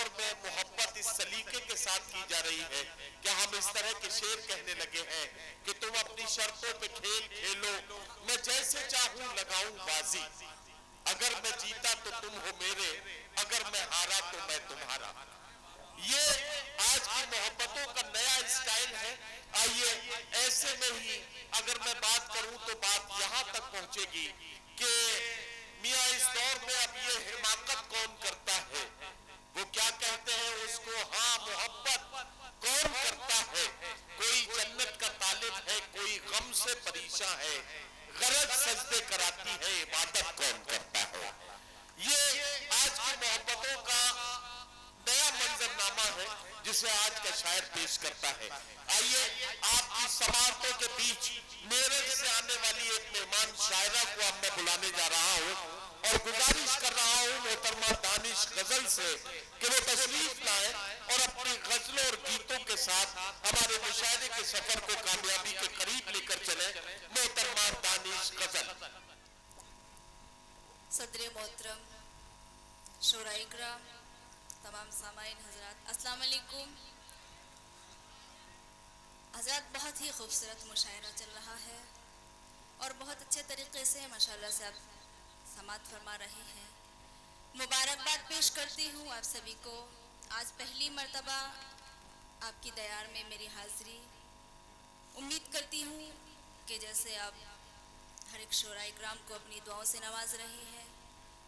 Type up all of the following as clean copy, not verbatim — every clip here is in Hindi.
दौर में मोहब्बत इस सलीके के साथ की जा रही है कि हम इस तरह के शेर कहने लगे हैं कि तुम अपनी शर्तों पे खेल खेलो, मैं जैसे चाहूं लगाऊं बाजी, अगर मैं जीता तो तुम हो मेरे, अगर मैं हारा तो मैं तुम्हारा। ये आज की मोहब्बतों का नया स्टाइल है। आइए ऐसे में ही अगर मैं बात करूं तो बात यहां तक पहुंचेगी कि मियां इस दौर में अब ये हिमाकत कौन करता है, वो क्या कहते हैं उसको, हाँ मोहब्बत कौन करता है, कोई जन्नत का तालिब है, कोई गम से परेशान है, गरज सजदे कराती है, इबादत कौन करता है। ये आज की मोहब्बतों का नया मंजरनामा है जिसे आज का शायर पेश करता है। आइए आपकी समाअतों के बीच मेरठ से आने वाली एक मेहमान शायरा को अब मैं बुलाने जा रहा हूं और गुजारिश कर रहा हूं मोहतरमा दानिश गजल से कि वो तशरीफ लाए और अपनी गजलों और गीतों के साथ हमारे मुशायरे के सफर को कामयाबी के करीब लेकर चले। मोहतरमा दानिश गजल। सदर मोहतरम, शोराए इकराम, तमाम सामाईन हजरात, अस्सलाम वालेकुम। हजरात, बहुत ही खूबसूरत मुशायरा चल रहा है और बहुत अच्छे तरीके से माशाल्लाह से आप समात फरमा रहे हैं। मुबारकबाद पेश करती हूँ आप सभी को। आज पहली मर्तबा आपकी दयार में मेरी हाज़िरी। उम्मीद करती हूँ कि जैसे आप हर एक शोराए इकराम को अपनी दुआओं से नवाज रहे हैं,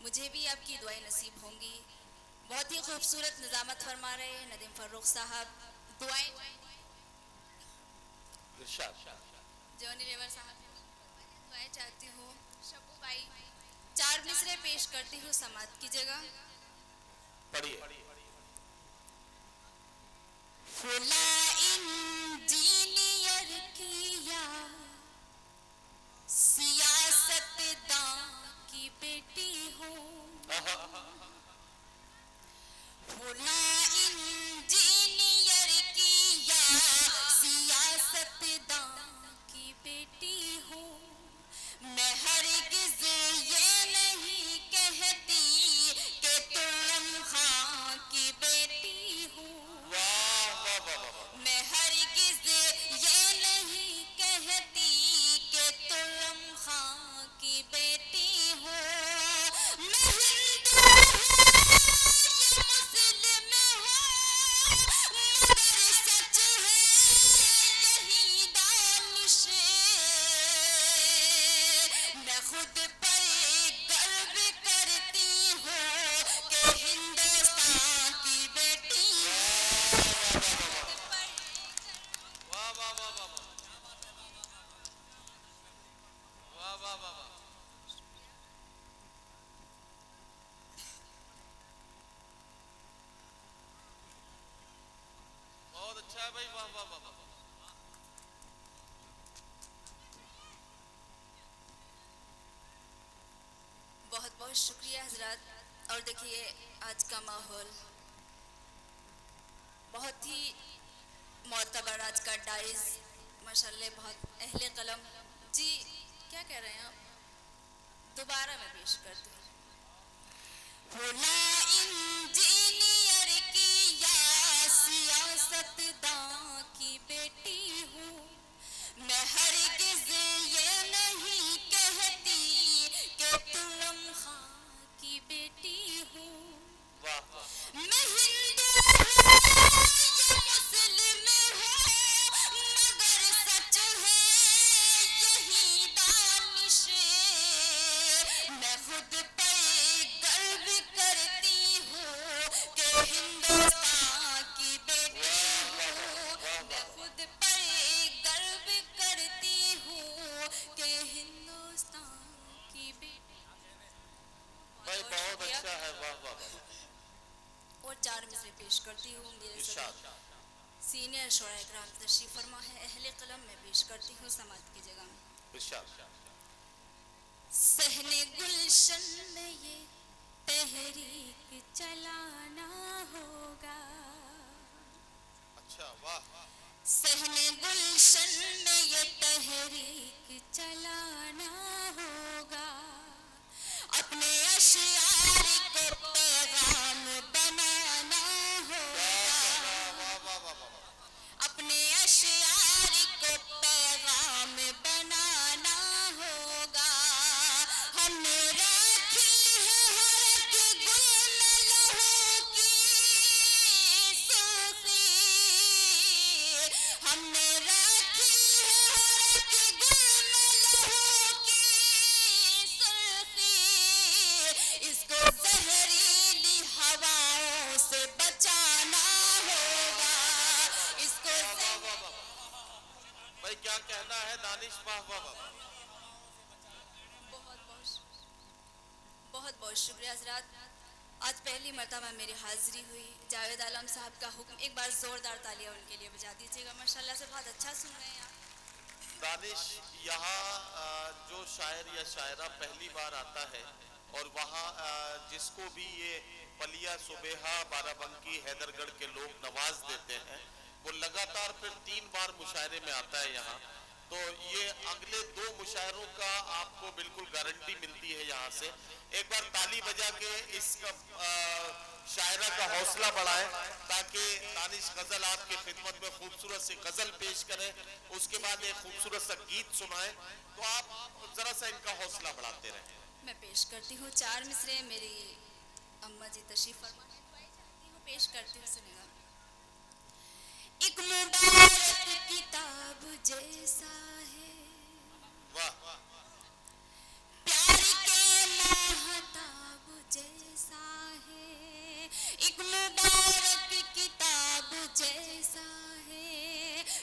मुझे भी आपकी दुआएं नसीब होंगी। बहुत ही खूबसूरत निज़ामत फरमा रहे हैं नदीम फर्रुख साहब। दुआएं जॉनी रेवर साहब, दुआएं चाहती हूँ। शब्बू भाई, 4 मिसरे पेश करती हूँ समात की जगह। पढ़िए। फुला इंजीनियर किया सियासतदां की बेटी हूँ, फुला इंजीनियर किया सियासतदां की बेटी हूँ, मैं हरगिज़ ये नहीं कहती कि तुम खां की बेटी हूँ, मैं हरगिज़ ये नहीं कहती कि तुम खां की बेटी हूँ, मैं हिंदू हूँ या मुस्लिम हूँ, मगर सच है यही दानिश, मैं खुद पर गर्व करती हूँ कि हिंदुस्तान की बेटी हूँ। वाह वाह वाह वाह वाह वाह वाह वाह। बहुत अच्छा है भाई, वाह वाह वाह वाह। बहुत बहुत शुक्रिया हजरात। और देखिए आज का माहौल बहुत ही मोतबर, आज का डाइस माशाल्लाह बहुत अहले कलम। जी क्या कह रहे हैं आप? दोबारा मैं पेश करती हूँ। फुला इंजीनियर किया सियासतदां की बेटी हूँ, मैं हरगिज़ ये नहीं कहती कि तुम खां की बेटी हूँ, मैं हिंदू हूँ या मुस्लिम हूँ, मगर सच है यही दानिश, मैं खुद पर गर्व करती हूँ कि हिंदुस्तान की बेटी हूँ, मैं खुद पर गर्व करती हूँ कि हिंदुस्तान की बेटी। भाई बहुत अच्छा है, वाह वाह वाह। और 4 मिसरे पेश करती हूँ मेरे सभी सीनियर शोराए इकराम तशरीफ फरमा है। अहले कलम में पेश करती हूँ समात की जगह में। सहने गुलशन में ये तहरीक चलाना होगा, अच्छा वाह। सहने गुलशन में ये तहरीक चलाना होगा, अपने अशियार को पैगाम बनाना भाई क्या कहना है दानिश? वाह वाह वाह। बहुत बहुत शुक्रिया हजरात। आज पहली मर्तबा मेरी हाजिरी हुई। जावेद आलम साहब का हुक्म, एक बार जोरदार तालियां उनके लिए बजा दीजिएगा। माशाल्लाह से बहुत अच्छा सुन रहे हैं आप। दानिश, यहाँ जो शायर या शायरा पहली बार आता है और वहाँ जिसको भी ये पलिया सुबेहा बाराबंकी हैदरगढ़ के लोग नवाज देते हैं, वो लगातार फिर 3 बार मुशायरे में आता है यहाँ। तो ये अगले 2 मुशायरों का आपको बिल्कुल गारंटी मिलती है यहाँ से। एक बार ताली बजा के इस शायरा का हौसला बढ़ाएं ताकि दानिश गजल आपके खिदमत में खूबसूरत सी गजल पेश करें, उसके बाद एक खूबसूरत सा गीत सुनाएं। तो आप जरा सा इनका हौसला बढ़ाते रहें। मैं पेश करती हूँ 4 मिसरे। मेरी अम्मा जी तशरीफ फरमा है, पेश करती हूँ, सुनेगा। एक मुबारक किताब जैसा है, वाह, प्यार के महताब जैसा है। एक मुबारक किताब जैसा है,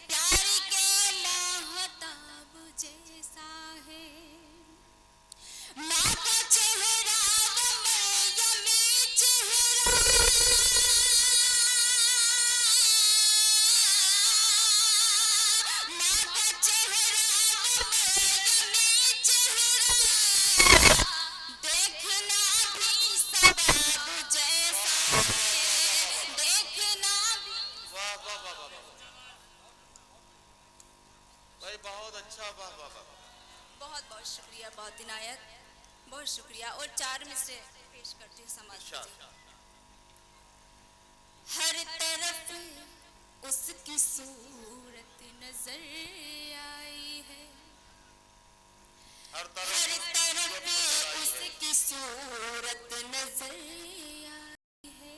प्यार के महताब जैसा है। माँ का चेहरा वो मरियमी चेहरा, माँ का चेहरा वो मरियमी चेहरा, देखना भी सवाब जैसा है, देखना भी। वाह वाह वाह वाह भाई, बहुत अच्छा। वाह वाह वाह। बहुत बहुत शुक्रिया, बहुत इनायत, बहुत शुक्रिया। और 4 मिसरे पेश करती हूँ, समाज कीजिए। हर तरफ उसकी सूरत नजर आई है, हर हर तरफ उसकी सूरत नजर आई है।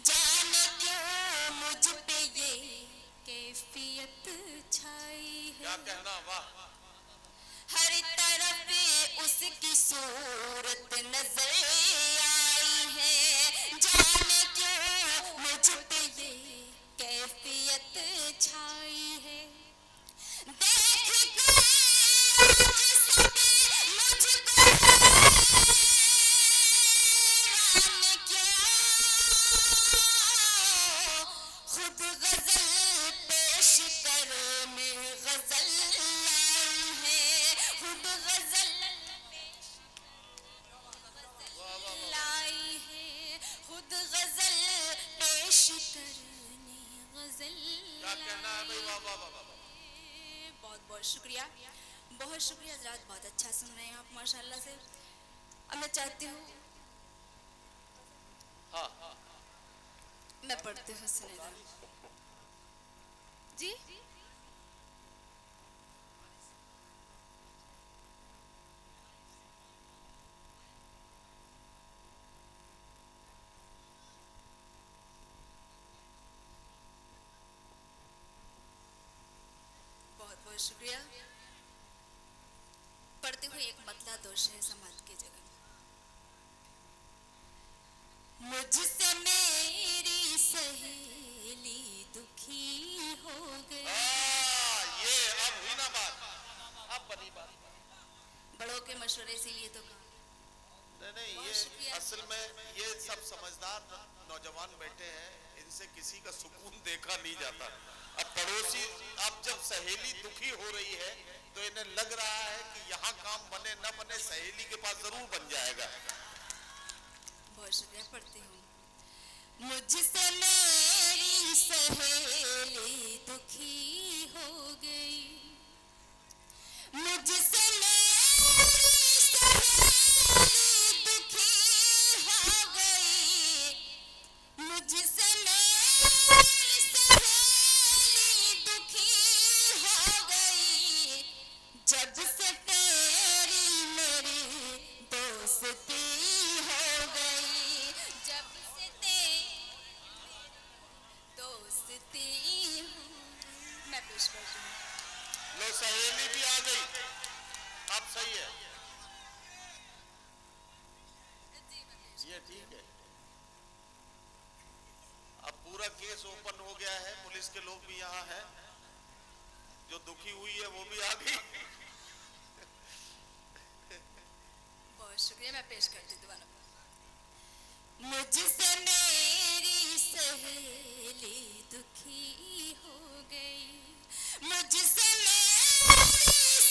जाने क्यों मुझ पे ये कैफियत छाई है। क्या कहना? वाह। हर तरफ उसकी सूरत नजर आई है। जाने क्यों मुझ पे ये कैफियत छाई है। देख कर आज सभी मुझको हैरान क्या, खुद गजल पेश करने गजल लाई है, खुद गजल लाई है, खुद गजल पेश करने गजल क्या कहना है भाई? वाह वाह वाह वाह। बहुत बहुत शुक्रिया, बहुत शुक्रिया हजरात, बहुत अच्छा सुन रहे हैं आप माशाल्लाह से। अब मैं चाहती हूँ, हाँ, मैं पढ़ती हूँ, सुनेगा जी। बहुत बहुत शुक्रिया। पढ़ती हुई एक मतला दोष है समाज की जगह। मुझसे मेरी सहेली दुखी हो गई। ये अब हुई ना बात, अब बनी बात। बड़ों के मशवरे से लिए तो कहा। नहीं, बहुत ये शुक्रिया। असल में ये सब समझदार नौजवान बैठे हैं, इनसे किसी का सुकून देखा नहीं जाता। अब पड़ोसी, अब जब सहेली दुखी हो रही है तो इन्हें लग रहा है कि यहाँ काम बने न बने सहेली के पास जरूर बन जाएगा। बहुत शुक्रिया, पढ़ती हूँ। मुझसे मेरी सहेली दुखी हो गई, मुझसे मेरी सहेली दुखी हो गई, मुझसे मेरी सहेली दुखी हो गई। जब से तेरी मेरी दोस्ती हो गई, जब से तेरी दोस्ती। मैं पेश करती हूँ। लो, सहेली भी आ गई, अब सही है, ये ठीक है। अब पूरा केस ओपन हो गया है, पुलिस के लोग भी यहाँ हैं। जो दुखी हुई है वो भी आ गई। बहुत शुक्रिया, मैं पेश करती हूँ दोबारा। मुझसे मेरी सहेली दुखी हो गई, मुझसे मेरी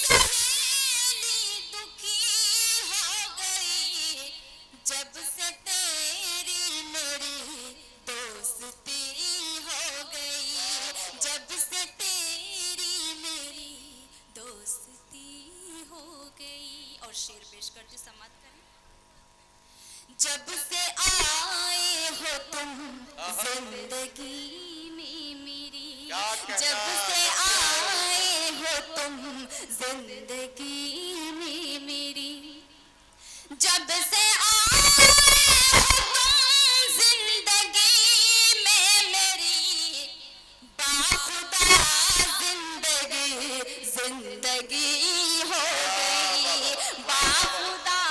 सहेली दुखी हो गई, जब से तेरी मेरी दोस्ती हो गई, जब से तेरी मेरी दोस्ती हो गई। और शेर पेश करती समाप्त करें। जब से आए हो तुम जिंदगी में मेरी, जब से आए हो तुम जिंदगी में मेरी, जब से आए हो तुम जिंदगी में मेरी, बाखुदा जिंदगी जिंदगी हो गई, बाखुदा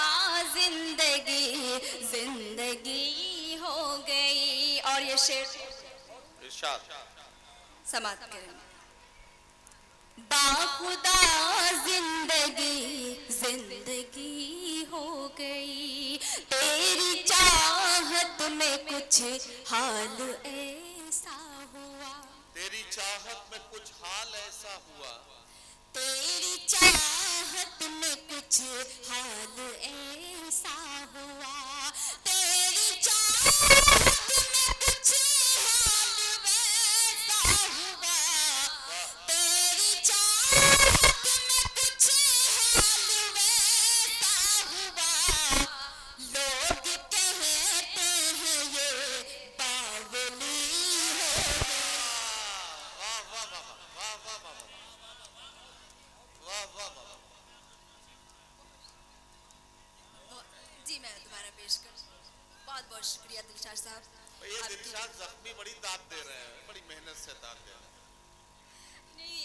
जिंदगी जिंदगी हो गई। और ये शेर इरशाद समाप्त करें। बाखुदा जिंदगी जिंदगी हो गई, तेरी चाहत में कुछ हाल ऐसा हुआ, तेरी चाहत में कुछ हाल ऐसा हुआ, तेरी चाहत में कुछ हाल ऐसा हुआ, तेरी चाहत में कुछ हाल वैसा हुआ, तेरी चाहत में कुछ हाल वैसा हुआ, लोग कहते हैं ये बावली है। वाह वाह वाह वाह वाह वाह वाह वाह वाह। जी मैं दोबारा पेश कर, बहुत बहुत शुक्रिया दिलशाद साहब। ये दिलशाद जख्मी बड़ी दाद दे रहे हैं, बड़ी मेहनत से दाद दे रहे हैं। नहीं,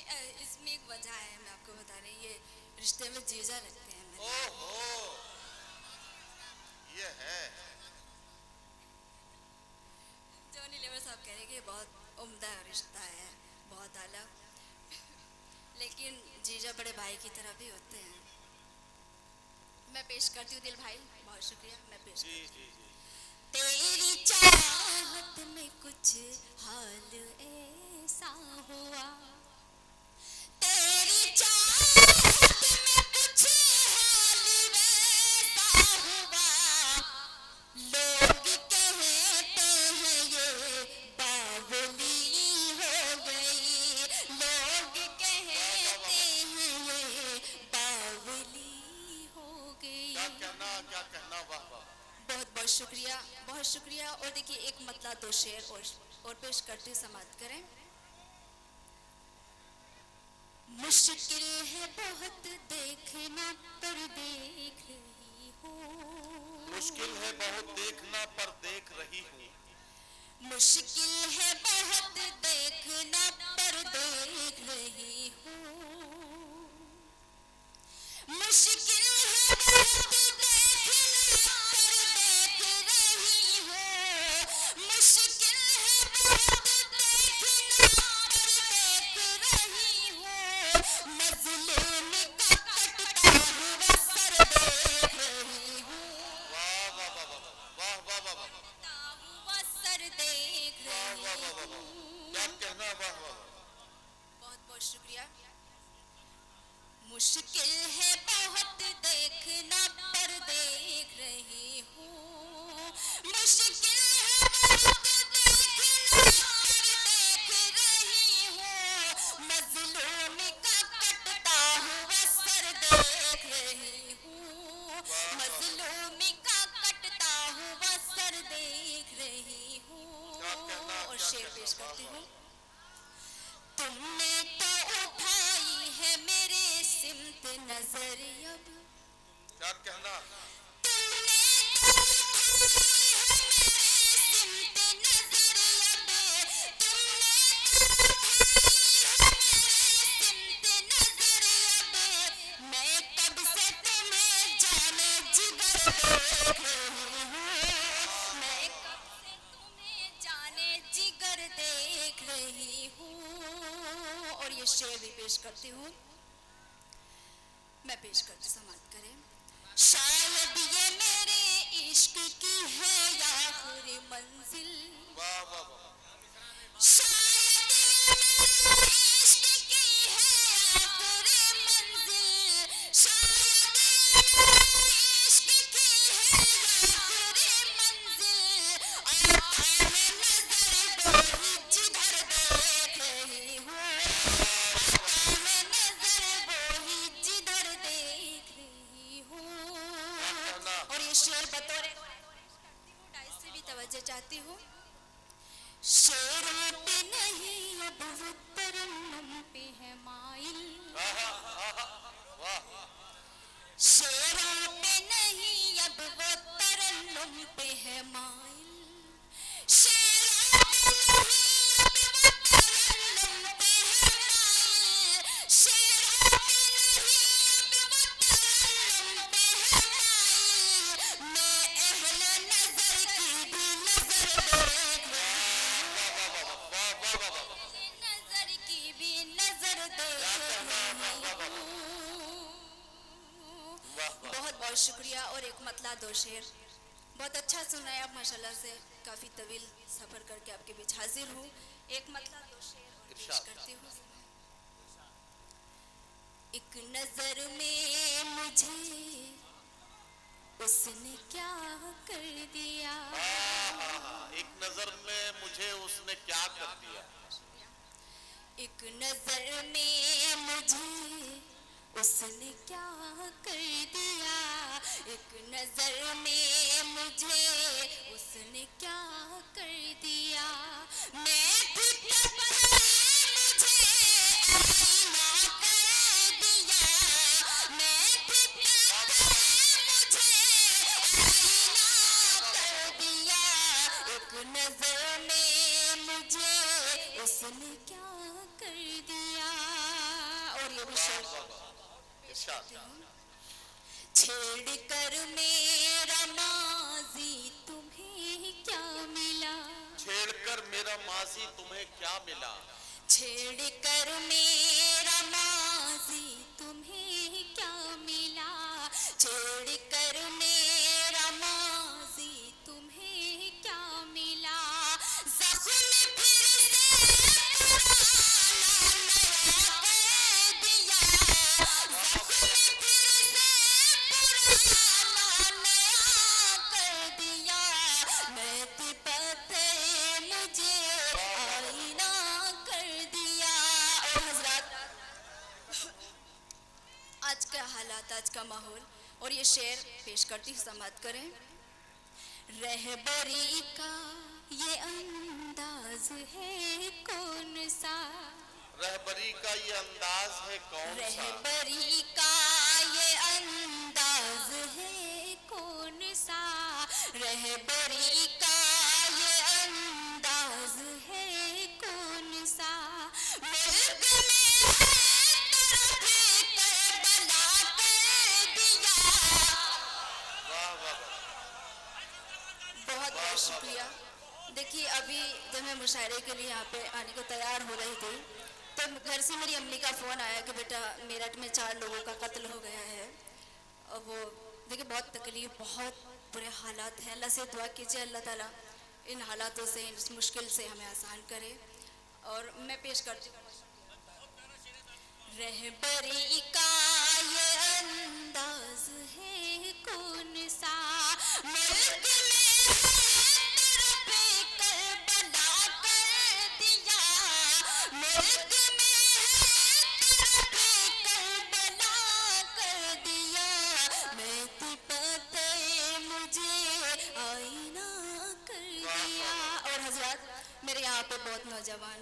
इसमें एक वजह है, मैं आपको बता रही, ये रिश्ते में जीजा लगते हैं मेरे। ओहो, ये है। जॉनी लीवर साहब कह रहे हैं कि बहुत उम्दा रिश्ता है, बहुत आला, लेकिन जीजा बड़े भाई की तरह भी होते हैं। मैं पेश करती हूँ दिल भाई, बहुत शुक्रिया, मैं पेश जी करती जी जी। हूँ। तेरी चाहत में कुछ हाल ऐसा हुआ, तेरी चाहत में कुछ हाल वैसा हुआ, लोग कहते हैं ये बावली हो गई, लोग कहते हैं ये बावली हो गई। क्या कहना, वाह वाह। बहुत बहुत शुक्रिया, बहुत शुक्रिया। और देखिए एक मतला दो शेर और पेश करते समाप्त करें। मुश्किल है बहुत देखना पर देख रही हूँ, मुश्किल है बहुत देखना पर देख रही हूँ, मुश्किल है बहुत देखना पर देख रही हूँ, मुश्किल है बहुत देखना पर देख रही हूँ, मुश्किल है बहुत देखना पर देख रही हूँ, मजलूम का कटता हुआ सर देख रही हूँ, वाह वाह वाह वाह वाह वाह वाह वाह। कटता हुआ सर देख रही हूँ। क्या कहना, वाह वाह। बहुत बहुत शुक्रिया। मुश्किल है बहुत देखना पर देख रही हूँ, मुश्किल है बहुत देखना पर देख रही हूँ, मजलूम का कटता हुआ सर देख रही हूँ, मजलूम का कटता हुआ सर देख रही हूँ। और शेर पेश करती हूँ। तुमने तो उठाई है मेरे सिमत नजर अब, क्या कहना, तुमने तो उठाई है मेरे सिमत नजर अब, तुमने तो उठाई है मेरे सिमत नजर अब, मैं कब से तुम्हें जाने जिगर देख रही हूँ, मैं कब से तुम्हें जाने जिगर देख रही हूँ। और ये शेर भी पेश करती करती हूँ। मैं पेश करती समाप्त करें। शायद ये मेरे इश्क की है आखिरी मंजिल, वाह वाह वाह। शायद ये मेरे इश्क की है आखिरी मंजिल, शायद ये मेरे इश्क की है आखिरी मंजिल। और थामे नजर वही जिधर देख रही हूँ, थामे नजर वही जिधर देख रही हूँ। और ये शेर बतौर डाइस से भी तवज्जो चाहती हूँ। शेरों पे नहीं अब वो तरन्नुम पे है माइल, शेरों पे नहीं अब वो तरन्नुम पे है माइल, शेरों पे नहीं अब वो तरन्नुम पे है माइल, शेरों पे नहीं अब वो तरन्नुम पे है माइल। मैं अहले नजर की भी नजर देख नजर की भी नजर देख बहुत बहुत शुक्रिया। और एक मतला दो शेर बहुत अच्छा सुनाया आप माशाल्लाह से, काफ़ी तवील सफ़र करके आपके बीच हाजिर हूँ। एक मतला दो शेर और पेश करती हूँ। एक नजर में मुझे उसने क्या कर दिया, एक नजर में मुझे उसने क्या कर दिया, एक नजर में मुझे उसने क्या कर दिया, एक नजर में मुझे उसने क्या कर दिया। मैं भी मुझे आईना कर दिया, मैं भी मुझे आईना कर दिया। एक नजर में मुझे उसने क्या कर दिया। और ये भी शेर छेड़ कर मेरा माजी तुम्हें क्या मिला, छेड़ कर मेरा माजी तुम्हें क्या मिला, छेड़ कर मेरा माजी तुम्हें क्या मिला, छेड़ कर मेरा माजी तुम्हें क्या मिला। ज़ख्म फिर से पुराना नया कर दिया, ज़ख्म फिर से पुराना नया कर दिया। मैं तो पता मुझे आईना कर दिया। और हजरात आज का हालात, आज का माहौल और ये शेर पेश करती हूँ, समाप्त करें। रहबरी का ये अंदाज है कौन सा, रहबरी का ये अंदाज है कौन सा, रहबरी का ये अंदाज है कौन सा, रहबरी का ये अंदाज है कौन सा। मुल्क में करबला कर दिया। वाह वाह वाह। बहुत बहुत शुक्रिया। देखिए अभी जब मैं मुशायरे के लिए यहाँ पे आने को तैयार हो रही थी तो घर से मेरी अम्मी का फ़ोन आया कि बेटा मेरठ में 4 लोगों का कत्ल हो गया है। और वो देखिए बहुत तकलीफ़, बहुत बुरे हालात हैं। अल्लाह से दुआ कीजिए अल्लाह ताला इन हालातों से, इस मुश्किल से हमें आसान करे। और मैं पेश करती हूँ रहबरी का ये अंदाज है कौन सा। मुल्क में पे करबला कर दिया, मुल्क में पे करबला कर दिया। मैं तो पता मुझे आईना कर दिया। और हजरात मेरे यहाँ पे बहुत नौजवान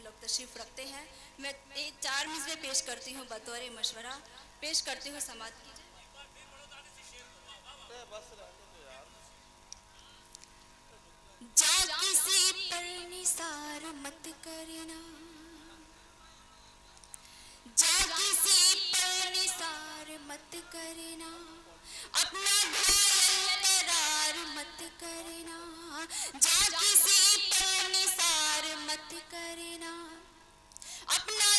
लोग तशरीफ़ रखते हैं। मैं 4 मिसरे पेश करती हूँ बतौर मशवरा, पेश करती हूँ, समात कीजिए। जा किसी पर निसार मत करना, जा किसी पर निसार मत करना, अपना घायल करार मत करना, जा किसी पर निसार मत करना, अपना